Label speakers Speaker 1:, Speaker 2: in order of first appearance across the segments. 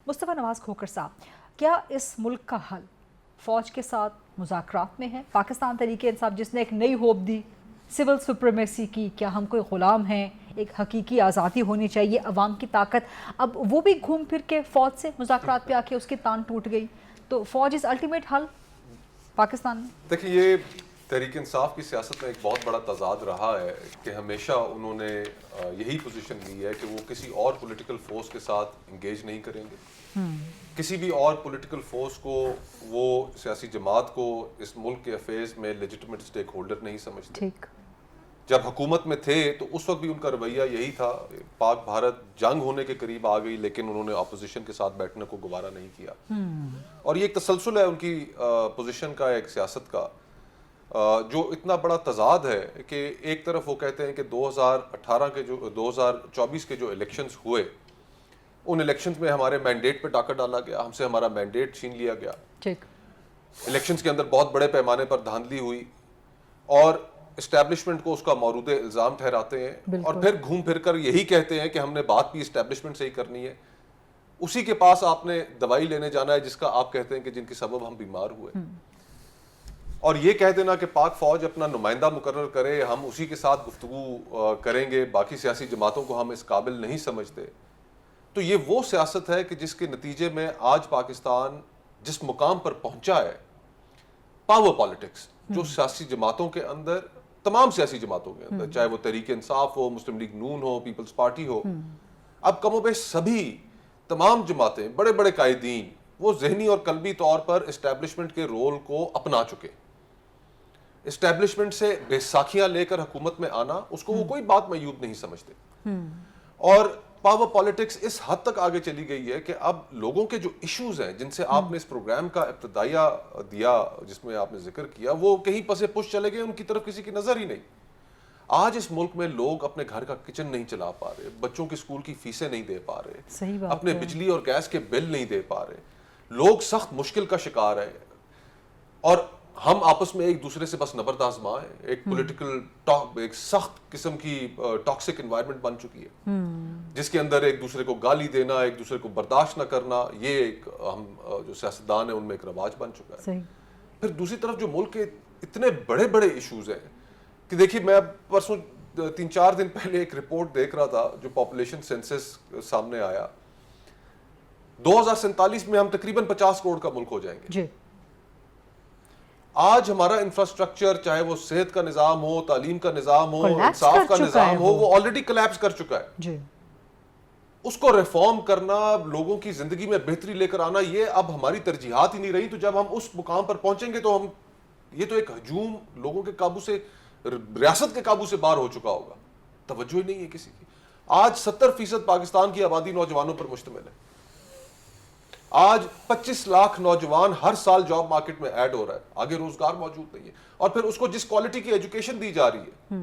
Speaker 1: مصطفیٰ نواز کھوکھر صاحب، کیا اس ملک کا حل فوج کے ساتھ مذاکرات میں ہے؟ پاکستان تحریک انصاف جس نے ایک نئی ہوپ دی، سول سپریمیسی کی، کیا ہم کوئی غلام ہیں؟ ایک حقیقی آزادی ہونی چاہیے، عوام کی طاقت، اب وہ بھی گھوم پھر کے فوج سے مذاکرات پہ آ کے اس کی تان ٹوٹ گئی، تو فوج از الٹیمیٹ حل پاکستان میں؟
Speaker 2: دیکھیں، یہ تحریک انصاف کی سیاست میں ایک بہت بڑا تضاد رہا ہے کہ ہمیشہ انہوں نے یہی پوزیشن لی ہے کہ وہ کسی اور پولیٹیکل فورس کے ساتھ انگیج نہیں کریں گے، کسی بھی اور پولیٹیکل فورس کو وہ سیاسی جماعت کو اس ملک کے افیئرز میں لیجٹیمیٹ سٹیک ہولڈر نہیں سمجھتے۔ جب حکومت میں تھے تو اس وقت بھی ان کا رویہ یہی تھا، پاک بھارت جنگ ہونے کے قریب آ گئی لیکن انہوں نے اپوزیشن کے ساتھ بیٹھنے کو گوارا نہیں کیا، اور یہ ایک تسلسل ہے ان کی پوزیشن کا، ایک سیاست کا، جو اتنا بڑا تضاد ہے کہ ایک طرف وہ کہتے ہیں کہ 2024 کے جو الیکشنز ہوئے، ان الیکشنز میں ہمارے مینڈیٹ پہ ڈاکہ ڈالا گیا، ہم سے ہمارا مینڈیٹ چھین لیا گیا، الیکشنز کے اندر بہت بڑے پیمانے پر دھاندلی ہوئی، اور اسٹیبلشمنٹ کو اس کا مورد الزام ٹھہراتے ہیں، اور پھر گھوم پھر کر یہی کہتے ہیں کہ ہم نے بات بھی اسٹیبلشمنٹ سے ہی کرنی ہے، اسی کے پاس آپ نے دوائی لینے جانا ہے جس کا آپ کہتے ہیں کہ جن کے سبب ہم بیمار ہوئے، اور یہ کہہ دینا کہ پاک فوج اپنا نمائندہ مقرر کرے، ہم اسی کے ساتھ گفتگو کریں گے، باقی سیاسی جماعتوں کو ہم اس قابل نہیں سمجھتے۔ تو یہ وہ سیاست ہے کہ جس کے نتیجے میں آج پاکستان جس مقام پر پہنچا ہے، پاور پالیٹکس، جو سیاسی جماعتوں کے اندر، تمام سیاسی جماعتوں کے اندر، چاہے وہ تحریک انصاف ہو، مسلم لیگ نون ہو، پیپلز پارٹی ہو، اب کم و بیش سبھی تمام جماعتیں، بڑے بڑے قائدین، وہ ذہنی اور قلبی طور پر اسٹیبلشمنٹ کے رول کو اپنا چکے۔ اسٹیبلشمنٹ سے بیساکھیاں لے کر حکومت میں آنا، اس کو وہ کوئی بات معیوب نہیں سمجھتے، اور پاور پالیٹکس اس حد تک آگے چلی گئی ہے کہ اب لوگوں کے جو ایشوز ہیں جن سے آپ نے اس پروگرام کا ابتدائیہ دیا، جس میں آپ نے ذکر کیا، وہ کہیں پسے پش چلے گئے، ان کی طرف کسی کی نظر ہی نہیں۔ آج اس ملک میں لوگ اپنے گھر کا کچن نہیں چلا پا رہے، بچوں کی اسکول کی فیسیں نہیں دے پا رہے، اپنے بجلی اور گیس کے بل نہیں دے پا رہے، لوگ سخت مشکل کا شکار ہیں، اور ہم آپس میں ایک دوسرے سے بس نبرد آزما ہیں، ایک پولیٹیکل ٹاک، ایک سخت قسم کی ٹاکسک انوائرمنٹ بن چکی ہے، جس کے اندر ایک دوسرے کو گالی دینا، ایک دوسرے کو برداشت نہ کرنا، یہ ایک ہم جو سیاستدان ہیں ان میں ایک رواج بن چکا ہے۔ پھر دوسری طرف جو ملک کے اتنے بڑے بڑے ایشوز ہیں کہ دیکھیے، میں پرسوں 3-4 دن پہلے ایک رپورٹ دیکھ رہا تھا جو پاپولیشن سینسس سامنے آیا، 2047 میں ہم تقریباً 50 کروڑ کا ملک ہو جائیں گے۔ آج ہمارا انفراسٹرکچر، چاہے وہ صحت کا نظام ہو، تعلیم کا نظام ہو، انصاف کا نظام ہو، وہ آلریڈی کلیپس کر چکا ہے۔ اس کو ریفارم کرنا، لوگوں کی زندگی میں بہتری لے کر آنا، یہ اب ہماری ترجیحات ہی نہیں رہی۔ تو جب ہم اس مقام پر پہنچیں گے تو ہم، یہ تو ایک ہجوم لوگوں کے قابو سے، ریاست کے قابو سے باہر ہو چکا ہوگا، توجہ ہی نہیں ہے کسی کی۔ آج 70% پاکستان کی آبادی نوجوانوں پر مشتمل ہے، آج 25 لاکھ نوجوان ہر سال جاب مارکیٹ میں ایڈ ہو رہا ہے، آگے روزگار موجود نہیں ہے، اور پھر اس کو جس کوالٹی کی ایجوکیشن دی جا رہی ہے،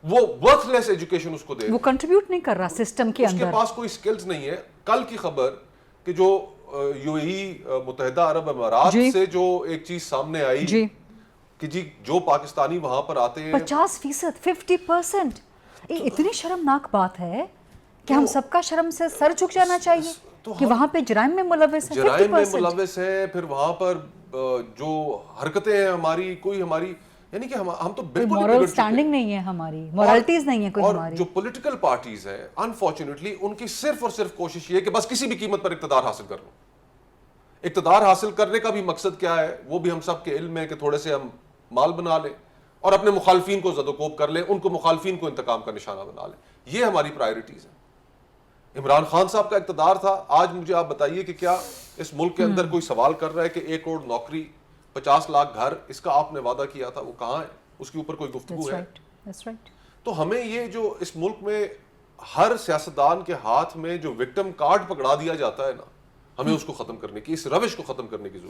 Speaker 2: وہ ورتھ لیس ایجوکیشن اس کو دے،
Speaker 1: وہ کنٹریبیوٹ نہیں کر رہا سسٹم کے اندر،
Speaker 2: اس کے پاس کوئی سکلز نہیں ہے۔ کل کی خبر کہ جو یو اے ای، متحدہ عرب امارات سے جو ایک چیز سامنے آئی کہ جی جو پاکستانی وہاں پر آتے ہیں
Speaker 1: 50%، 50%، اتنی شرمناک بات ہے کہ ہم سب کا شرم سے سر جھک جانا چاہیے کہ وہاں پہ جرائم میں ملوث ہے،
Speaker 2: جرائم میں ملوث ہے، پھر وہاں پر جو حرکتیں ہیں ہماری، کوئی ہماری، یعنی کہ ہم تو بالکل
Speaker 1: مورل سٹینڈنگ نہیں ہے، ہماری مورالٹیز نہیں ہے کوئی ہماری۔
Speaker 2: اور جو پولیٹیکل پارٹیز ہیں انفارچونیٹلی، ان کی صرف اور صرف کوشش یہ ہے کہ بس کسی بھی قیمت پر اقتدار حاصل کر لو۔ اقتدار حاصل کرنے کا بھی مقصد کیا ہے، وہ بھی ہم سب کے علم میں کہ تھوڑے سے ہم مال بنا لیں اور اپنے مخالفین کو زد و کوب کر لیں، ان کو مخالفین کو انتقام کا نشانہ بنا لیں، یہ ہماری پرائرٹیز ہیں۔ عمران خان صاحب کا اقتدار تھا، آج مجھے آپ بتائیے کہ کیا اس ملک کے اندر کوئی سوال کر رہا ہے کہ 1 کروڑ نوکری، 50 لاکھ گھر، اس کا آپ نے وعدہ کیا تھا، وہ کہاں ہے؟ اس کے اوپر کوئی گفتگو ہے؟ تو ہمیں یہ جو اس ملک میں ہر سیاستدان کے ہاتھ میں جو وکٹم کارڈ پکڑا دیا جاتا ہے نا، ہمیں اس کو ختم کرنے کی، اس روش کو ختم کرنے کی ضرورت ہے۔